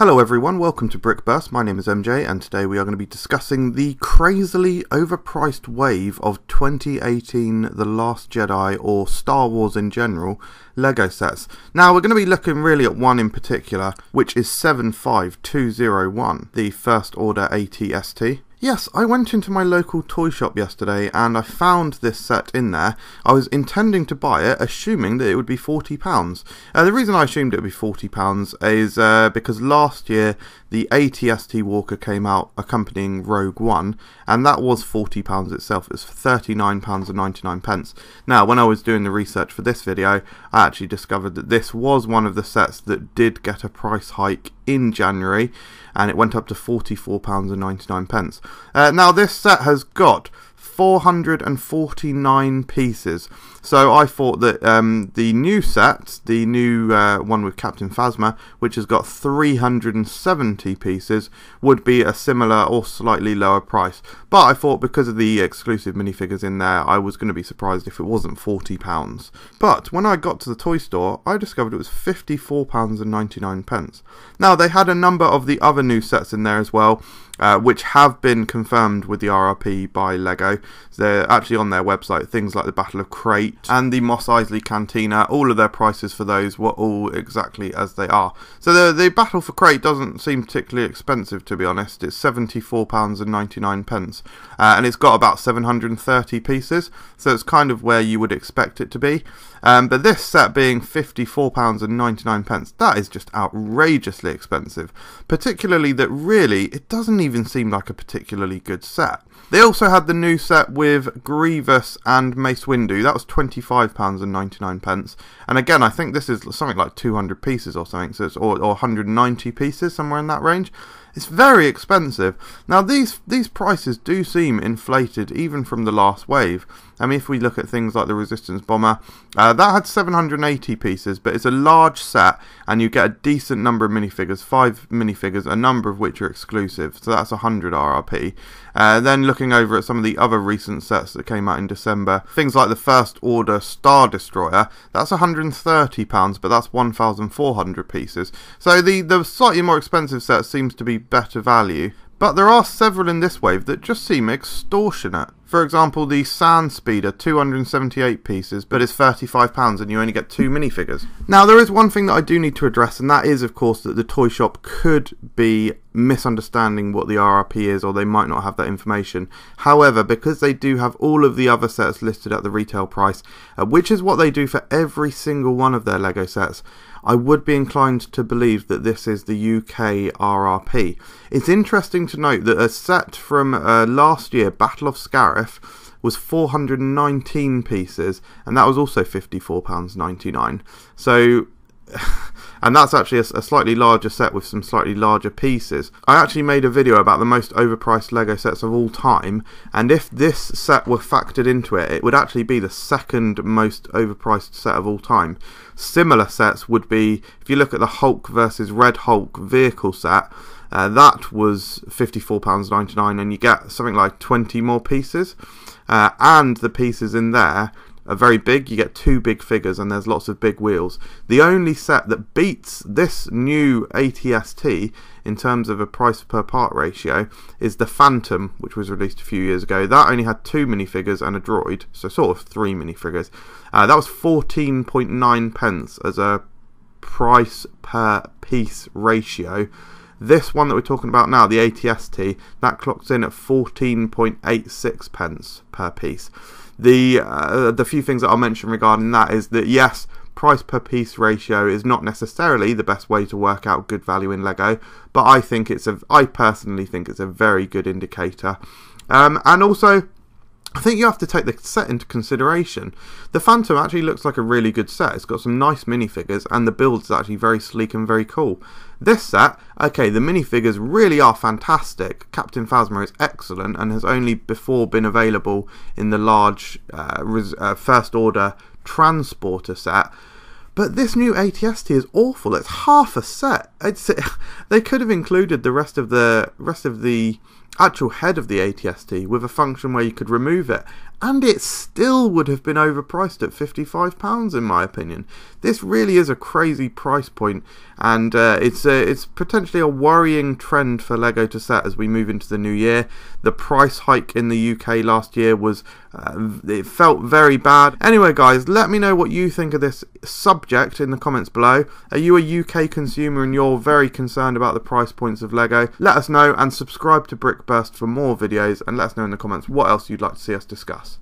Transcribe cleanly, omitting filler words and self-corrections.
Hello everyone, welcome to Brickburst. My name is MJ and today we are going to be discussing the crazily overpriced wave of 2018 The Last Jedi, or Star Wars in general, LEGO sets. Now we're going to be looking really at one in particular, which is 75201, the First Order AT-ST. Yes, I went into my local toy shop yesterday and I found this set in there. I was intending to buy it, assuming that it would be £40. The reason I assumed it would be £40 is because last year the AT-ST Walker came out accompanying Rogue One, and that was £40 itself. It was £39.99. Now, when I was doing the research for this video, I actually discovered that this was one of the sets that did get a price hike in January, and it went up to £44.99. Now this set has got 449 pieces, so I thought that the new set, the new one with Captain Phasma, which has got 370 pieces, would be a similar or slightly lower price. But I thought because of the exclusive minifigures in there, I was going to be surprised if it wasn't £40. But when I got to the toy store, I discovered it was £54.99. Now they had a number of the other new sets in there as well, which have been confirmed with the RRP by LEGO. They're actually on their website. Things like the Battle of Crate and the Mos Eisley Cantina, all of their prices for those were all exactly as they are. So the Battle for Crate doesn't seem particularly expensive, to be honest. It's £74.99, and it's got about 730 pieces, so it's kind of where you would expect it to be. But this set being £54.99, that is just outrageously expensive, particularly that really it doesn't even seem like a particularly good set. They also had the new set with Grievous and Mace Windu. That was £25.99, and again I think this is something like 200 pieces or something, so it's or 190 pieces, somewhere in that range. It's very expensive. Now these prices do seem inflated even from the last wave. I mean, if we look at things like the Resistance Bomber, that had 780 pieces, but it's a large set and you get a decent number of minifigures, 5 minifigures, a number of which are exclusive, so that's 100 RRP. Then looking over at some of the other recent sets that came out in December, things like the First Order Star Destroyer, that's £130, but that's 1,400 pieces. So the slightly more expensive set seems to be better value. But there are several in this wave that just seem extortionate. For example, the Sand Speeder, 278 pieces, but it's £35 and you only get 2 minifigures. Now there is one thing that I do need to address, and that is of course that the toy shop could be misunderstanding what the RRP is, or they might not have that information. However, because they do have all of the other sets listed at the retail price, which is what they do for every single one of their LEGO sets, I would be inclined to believe that this is the UK RRP. It's interesting to note that a set from last year, Battle of Scarif, was 419 pieces, and that was also £54.99. So, and that's actually a slightly larger set with some slightly larger pieces. I actually made a video about the most overpriced LEGO sets of all time, and if this set were factored into it, it would actually be the second most overpriced set of all time. Similar sets would be, if you look at the Hulk versus Red Hulk vehicle set, that was £54.99, and you get something like 20 more pieces, and the pieces in there are very big. You get 2 big figures and there's lots of big wheels. The only set that beats this new AT-ST in terms of a price per part ratio is the Phantom, which was released a few years ago. That only had 2 minifigures and a droid, so sort of 3 minifigures. That was 14.9 pence as a price per piece ratio. This one that we're talking about now, the AT-ST, that clocks in at 14.86 pence per piece. The few things that I'll mention regarding that is that yes, price per piece ratio is not necessarily the best way to work out good value in LEGO, but I personally think it's a very good indicator. And also, I think you have to take the set into consideration. The Phantom actually looks like a really good set. It's got some nice minifigures and the build is actually very sleek and very cool. This set, okay, the minifigures really are fantastic. Captain Phasma is excellent and has only before been available in the large First Order Transporter set. But this new AT-ST is awful. It's half a set. They could have included the rest of the actual head of the ATST with a function where you could remove it, and it still would have been overpriced at £55 in my opinion. This really is a crazy price point, and it's potentially a worrying trend for LEGO to set as we move into the new year. The price hike in the UK last year was it felt very bad. Anyway guys, let me know what you think of this subject in the comments below. Are you a UK consumer and you're very concerned about the price points of LEGO? Let us know, and subscribe to Brickburst for more videos, and let us know in the comments what else you'd like to see us discuss.